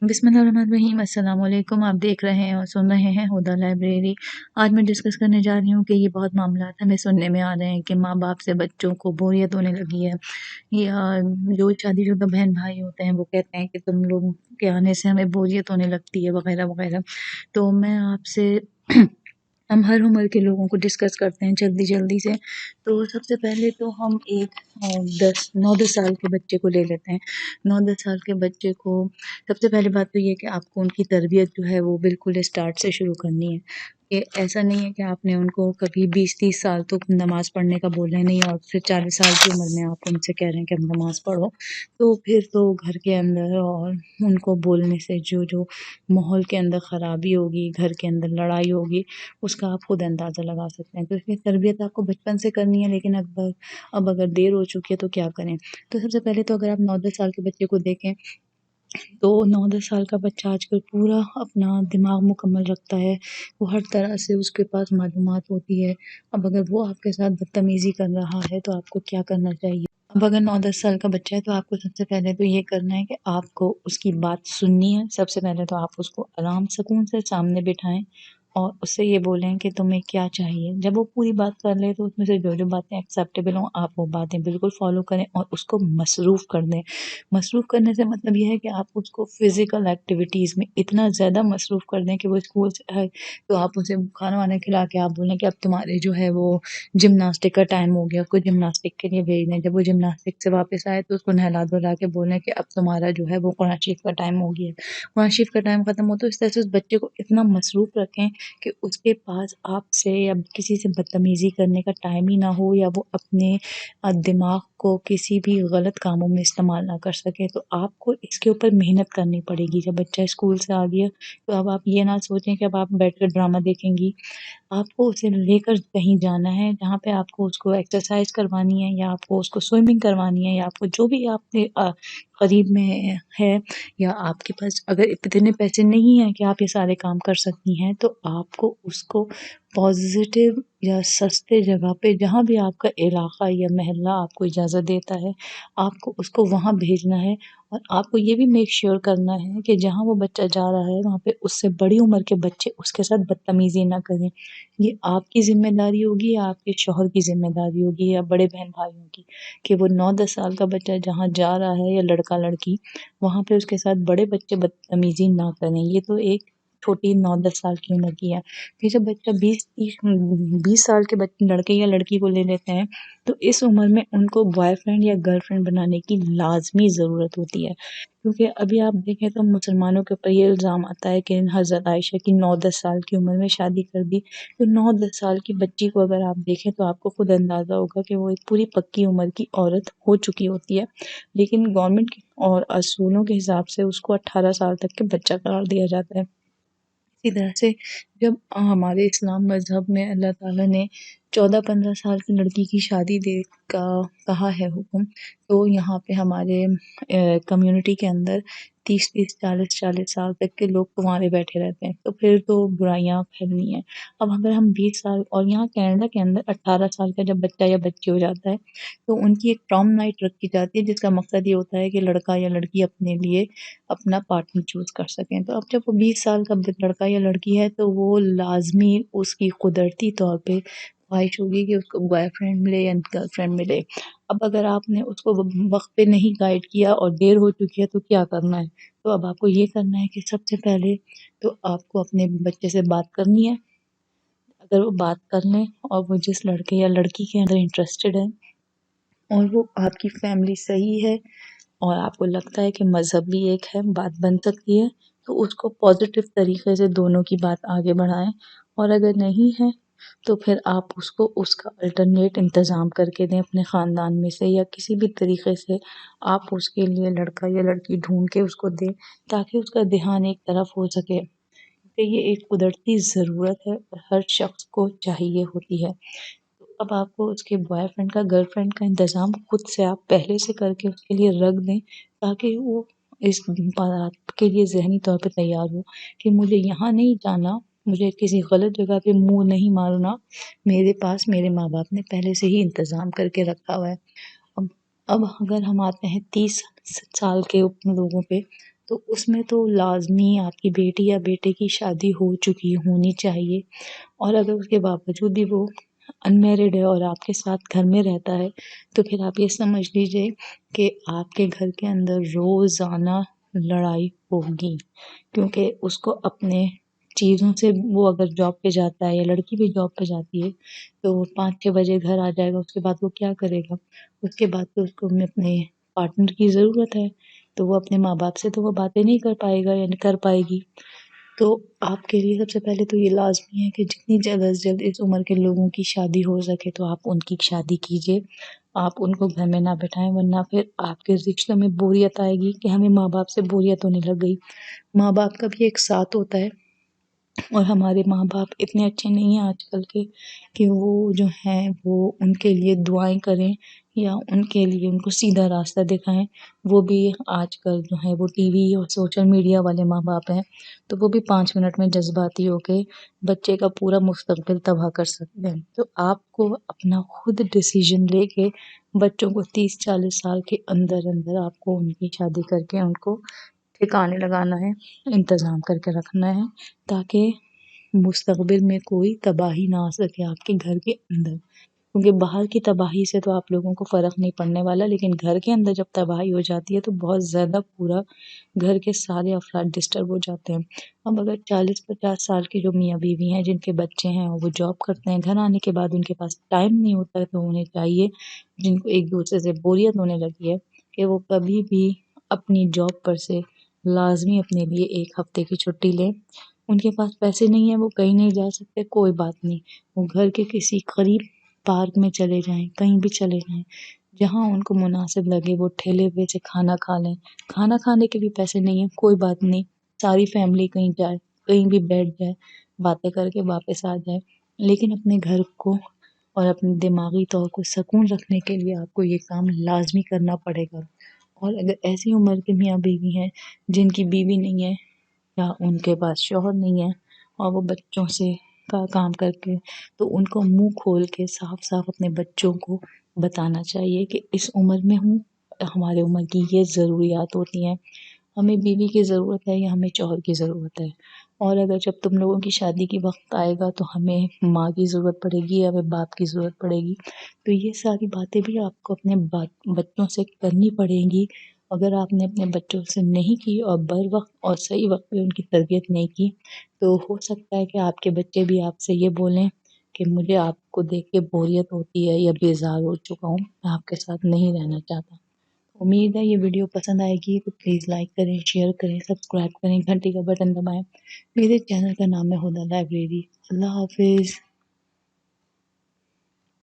बिस्मिल्लाहिर्रहमानिर्रहीम। अस्सलाम वालेकुम। आप देख रहे हैं और सुन रहे हैं हुदा लाइब्रेरी। आज मैं डिस्कस करने जा रही हूँ कि ये बहुत मामलात हमें सुनने में आ रहे हैं कि माँ बाप से बच्चों को बोरियत होने लगी है, या जो शादीशुदा बहन भाई होते हैं वो कहते हैं कि तुम लोगों के आने से हमें बोरियत होने लगती है, वगैरह वगैरह। तो मैं आपसे हम हर उम्र के लोगों को डिस्कस करते हैं जल्दी जल्दी से। तो सबसे पहले तो हम एक 9-10 साल के बच्चे को ले लेते हैं। 9-10 साल के बच्चे को सबसे पहली बात तो ये है कि आपको उनकी तरबियत जो है वो बिल्कुल स्टार्ट से शुरू करनी है। कि ऐसा नहीं है कि आपने उनको कभी 20-30 साल तो नमाज़ पढ़ने का बोला ही नहीं और फिर 40 साल की उम्र में आप उनसे कह रहे हैं कि अब नमाज़ पढ़ो। तो फिर तो घर के अंदर और उनको बोलने से जो माहौल के अंदर ख़राबी होगी, घर के अंदर लड़ाई होगी, उसका आप खुद अंदाज़ा लगा सकते हैं। तो इसलिए तरबियत आपको बचपन से करनी है, लेकिन अब अगर देर हो चुकी है तो क्या करें? तो सबसे पहले तो अगर आप 9-10 साल के बच्चे को देखें, तो 9-10 साल का बच्चा आजकल पूरा अपना दिमाग मुकम्मल रखता है। वो हर तरह से उसके पास मालूमात होती है। अब अगर वो आपके साथ बदतमीज़ी कर रहा है तो आपको क्या करना चाहिए? अब अगर 9-10 साल का बच्चा है तो आपको सबसे पहले तो ये करना है कि आपको उसकी बात सुननी है। सबसे पहले तो आप उसको आराम सुकून से सामने बिठाएँ और उससे ये बोलें कि तुम्हें क्या चाहिए? जब वो पूरी बात कर ले तो उसमें से जो बातें एक्सेप्टेबल हों आप वो बातें बिल्कुल फ़ॉलो करें और उसको मसरूफ़ कर दें। मसरूफ़ करने से मतलब ये है कि आप उसको फ़िज़िकल एक्टिविटीज़ में इतना ज़्यादा मसरूफ़ कर दें कि वो स्कूल से आए तो आप उसे खाना-वाना खिला के आप बोलें कि अब तुम्हारे जो है वो जिम्नास्टिक का टाइम हो गया, उसको जिम्नास्टिक के लिए भेज दें। जब वो जिम्नास्टिक से वापस आए तो उसको नहला-धुला के बोलें कि अब तुम्हारा जो है वो कुरान शरीफ का टाइम हो गया है। कुरान शरीफ का टाइम ख़त्म हो तो इस तरह से उस बच्चे को इतना मसरूफ़ रखें कि उसके पास आपसे या किसी से बदतमीज़ी करने का टाइम ही ना हो, या वो अपने दिमाग को किसी भी गलत कामों में इस्तेमाल ना कर सके। तो आपको इसके ऊपर मेहनत करनी पड़ेगी। जब बच्चा स्कूल से आ गया तो अब आप ये ना सोचें कि अब आप बैठकर ड्रामा देखेंगी। आपको उसे लेकर कहीं जाना है जहाँ पे आपको उसको एक्सरसाइज़ करवानी है, या आपको उसको स्विमिंग करवानी है, या आपको जो भी आपके करीब में है, या आपके पास अगर इतने पैसे नहीं हैं कि आप ये सारे काम कर सकती हैं, तो आपको उसको पॉज़िटिव या सस्ते जगह पे, जहाँ भी आपका इलाक़ा या मोहल्ला आपको इजाज़त देता है, आपको उसको वहाँ भेजना है। और आपको ये भी मेक श्योर करना है कि जहाँ वो बच्चा जा रहा है वहाँ पे उससे बड़ी उम्र के बच्चे उसके साथ बदतमीज़ी ना करें। ये आपकी ज़िम्मेदारी होगी या आपके शौहर की ज़िम्मेदारी होगी या बड़े बहन-भाइयों की, कि वो 9-10 साल का बच्चा जहाँ जा रहा है, या लड़का-लड़की, वहाँ पे उसके साथ बड़े बच्चे बदतमीज़ी ना करें। ये तो एक छोटी 9-10 साल की उम्र की है। फिर जब बच्चा 20 साल के लड़के या लड़की को ले लेते हैं, तो इस उम्र में उनको बॉयफ्रेंड या गर्लफ्रेंड बनाने की लाज़मी ज़रूरत होती है। क्योंकि अभी आप देखें तो मुसलमानों के ऊपर ये इल्ज़ाम आता है कि हज़रत आयशा की 9-10 साल की उम्र में शादी कर दी। तो 9-10 साल की बच्ची को अगर आप देखें तो आपको खुद अंदाज़ा होगा कि वो एक पूरी पक्की उम्र की औरत हो चुकी होती है। लेकिन गवर्नमेंट की और असूलों के हिसाब से उसको 18 साल तक के बच्चा करार दिया जाता है। इसी तरह से जब हमारे इस्लाम मज़हब में अल्लाह ताला ने 14-15 साल की लड़की की शादी दे का कहा है हुक्म, तो यहाँ पे हमारे कम्युनिटी के अंदर 30-30, 40-40 साल तक के लोग कुँवारे बैठे रहते हैं, तो फिर तो बुराइयाँ फैलनी हैं। अब अगर हम 20 साल, और यहाँ कनाडा के अंदर 18 साल का जब बच्चा या बच्ची हो जाता है, तो उनकी एक प्रॉम नाइट रखी जाती है जिसका मकसद ये होता है कि लड़का या लड़की अपने लिए अपना पार्टनर चूज़ कर सकें। तो अब जब वो 20 साल का लड़का या लड़की है तो वो लाज़मी उसकी कुदरती तौर पे ख्वाहिश होगी कि उसको बॉयफ्रेंड मिले या गर्लफ्रेंड मिले। अब अगर आपने उसको वक़्त पे नहीं गाइड किया और देर हो चुकी है तो क्या करना है? तो अब आपको ये करना है कि सबसे पहले तो आपको अपने बच्चे से बात करनी है। अगर वो बात कर लें और वो जिस लड़के या लड़की के अंदर इंटरेस्टेड है और वो आपकी फैमिली सही है, और आपको लगता है कि मज़हब भी एक है, बात बन सकती है, तो उसको पॉज़िटिव तरीक़े से दोनों की बात आगे बढ़ाएँ। और अगर नहीं है, तो फिर आप उसको उसका अल्टरनेट इंतज़ाम करके दें अपने ख़ानदान में से, या किसी भी तरीक़े से आप उसके लिए लड़का या लड़की ढूँढ के उसको दें, ताकि उसका ध्यान एक तरफ हो सके। क्योंकि ये एक कुदरती ज़रूरत है और हर शख़्स को चाहिए होती है। तो अब आपको उसके बॉयफ्रेंड का, गर्लफ्रेंड का इंतज़ाम खुद से आप पहले से करके उसके लिए रख दें, ताकि वो इस बात के लिए ज़हनी तौर पे तैयार हो कि मुझे यहाँ नहीं जाना, मुझे किसी गलत जगह पे मुँह नहीं मारना, मेरे पास मेरे माँ-बाप ने पहले से ही इंतज़ाम करके रखा हुआ है। अब अब अगर हम आते हैं 30 साल के लोगों पे, تو اس میں تو لازمی آپ کی بیٹی یا بیٹے کی شادی ہو چکی ہونی چاہیے، اور اگر اس کے باوجود بھی وہ انمیرڈ ہے اور آپ کے ساتھ گھر میں رہتا ہے تو پھر آپ یہ سمجھ لیجیے کہ آپ کے گھر کے اندر روزانہ لڑائی ہوگی، کیونکہ اس کو اپنے چیزوں سے، وہ اگر جاب پہ جاتا ہے یا لڑکی بھی جاب پہ جاتی ہے تو وہ 5-6 بجے گھر آ جائے گا، اس کے بعد وہ کیا کرے گا؟ اس کے بعد تو اس کو اپنے پارٹنر کی ضرورت ہے، تو وہ اپنے ماں باپ سے تو وہ باتیں نہیں کر پائے گا یا نہیں کر پائے گی۔ تو آپ کے لیے سب سے پہلے تو یہ لازمی ہے کہ جتنی جلد از جلد اس عمر کے لوگوں کی شادی ہو سکے تو آپ ان کی شادی کیجیے، آپ ان کو گھر میں نہ بٹھائیں، ورنہ پھر آپ کے رشتوں میں بوریت آئے گی کہ ہمیں ماں باپ سے بوریت ہونے لگ گئی۔ ماں باپ کا بھی ایک ساتھ ہوتا ہے، اور ہمارے ماں باپ اتنے اچھے نہیں ہیں آج کل کے کہ وہ جو ہیں وہ ان کے لیے دعائیں کریں یا ان کے لیے ان کو سیدھا راستہ دکھائیں۔ وہ بھی آج کل جو ہے وہ ٹی وی اور سوشل میڈیا والے ماں باپ ہیں، تو وہ بھی 5 منٹ میں جذباتی ہو کے بچے کا پورا مستقبل تباہ کر سکتے ہیں۔ تو آپ کو اپنا خود ڈیسیژن لے کے بچوں کو 30-40 سال کے اندر اندر آپ کو ان کی شادی کر کے ان کو ٹھکانے لگانا ہے، انتظام کر کے رکھنا ہے، تاکہ مستقبل میں کوئی تباہی نہ آ سکے آپ کے گھر کے اندر، کیونکہ باہر کی تباہی سے تو آپ لوگوں کو فرق نہیں پڑنے والا، لیکن گھر کے اندر جب تباہی ہو جاتی ہے تو بہت زیادہ پورا گھر کے سارے افراد ڈسٹرب ہو جاتے ہیں۔ اب اگر 40-50 سال کے جو میاں بیوی ہیں جن کے بچے ہیں اور وہ جاب کرتے ہیں، گھر آنے کے بعد ان کے پاس ٹائم نہیں ہوتا ہے، تو انہیں چاہیے، جن کو ایک دوسرے سے بوریت ہونے لگی ہے، کہ وہ کبھی بھی اپنی جاب پر سے لازمی اپنے لیے 1 ہفتے کی چھٹی لیں۔ ان کے پاس پیسے نہیں ہیں، وہ کہیں نہیں جا سکتے، کوئی بات نہیں، وہ گھر کے کسی قریب پارک میں چلے جائیں، کہیں بھی چلے جائیں، جہاں ان کو مناسب لگے، وہ ٹھیلے پہ سے کھانا کھا لیں۔ کھانا کھانے کے بھی پیسے نہیں ہیں، کوئی بات نہیں، ساری فیملی کہیں جائے، کہیں بھی بیٹھ جائے، باتیں کر کے واپس آ جائے، لیکن اپنے گھر کو اور اپنے دماغی طور کو سکون رکھنے کے لیے آپ کو یہ کام لازمی کرنا پڑے گا۔ اور اگر ایسی عمر کے میاں بیوی ہیں جن کی بیوی نہیں ہے یا ان کے پاس شوہر نہیں ہے اور وہ بچوں سے کا کام کر کے، تو ان کو منہ کھول کے صاف صاف اپنے بچوں کو بتانا چاہیے کہ اس عمر میں ہوں، ہمارے عمر کی یہ ضروریات ہوتی ہیں، ہمیں بیوی کی ضرورت ہے یا ہمیں شوہر کی ضرورت ہے، اور اگر جب تم لوگوں کی شادی کی وقت آئے گا تو ہمیں ماں کی ضرورت پڑے گی یا ہمیں باپ کی ضرورت پڑے گی، تو یہ ساری باتیں بھی آپ کو اپنے بچوں سے کرنی پڑیں گی۔ اگر آپ نے اپنے بچوں سے نہیں کی اور بر وقت اور صحیح وقت پہ ان کی تربیت نہیں کی، تو ہو سکتا ہے کہ آپ کے بچے بھی آپ سے یہ بولیں کہ مجھے آپ کو دیکھ کے بوریت ہوتی ہے یا بیزار ہو چکا ہوں، میں آپ کے ساتھ نہیں رہنا چاہتا۔ امید ہے یہ ویڈیو پسند آئے گی تو پلیز لائک کریں، شیئر کریں، سبسکرائب کریں، گھنٹی کا بٹن دبائیں۔ میرے چینل کا نام ہے ہدیٰ لائبریری۔ اللہ حافظ۔